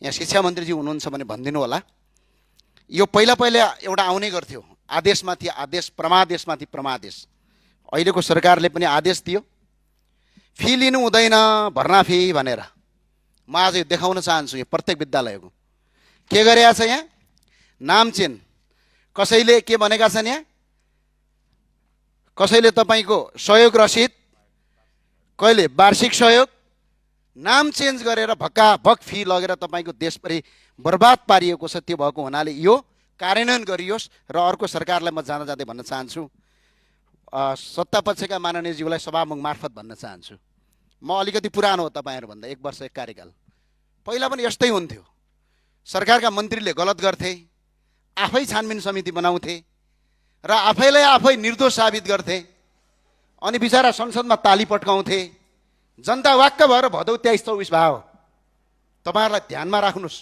यहाँ शिक्षा मन्त्रीजी हुनुहुन्छ भने भनिदिनु होला। यो पहिला एउटा आउने गर्थ्यो, आदेशमाथि आदेश, प्रमादेशमाथि प्रमादेश। अहिलेको सरकारले पनि आदेश दियो, फी लिनु हुँदैन भर्ना फी भनेर। म आज यो देखाउन चाहन्छु यो प्रत्येक विद्यालयको के गरेको छ। यहाँ नाम चेन्ज, कसैले के भनेका छन्, यहाँ कसैले तपाईँको सहयोग रसिद, कहिले वार्षिक सहयोग, नाम चेन्ज गरेर भक्काभक फी लगेर तपाईँको देशभरि बर्बाद पारिएको छ। त्यो भएको हुनाले यो कार्यान्वयन गरियोस्। र अर्को सरकारलाई म जाँदै भन्न चाहन्छु, सत्तापक्षका माननीयज्यूलाई सभामुख मार्फत भन्न चाहन्छु, म अलिकति पुरानो हो तपाईँहरूभन्दा, 1 वर्ष 1 कार्यकाल। पहिला पनि यस्तै हुन्थ्यो, सरकारका मन्त्रीले गलत गर्थे, आफै छानबिन समिति बनाउँथे र आफैलाई आफै निर्दोष साबित गर्थे, अनि बिचरा संसदमा ताली पट्काउँथे। जनता वाक्क भएर भदौ 23-24 भयो। तपाईँहरूलाई ध्यानमा राख्नुहोस्,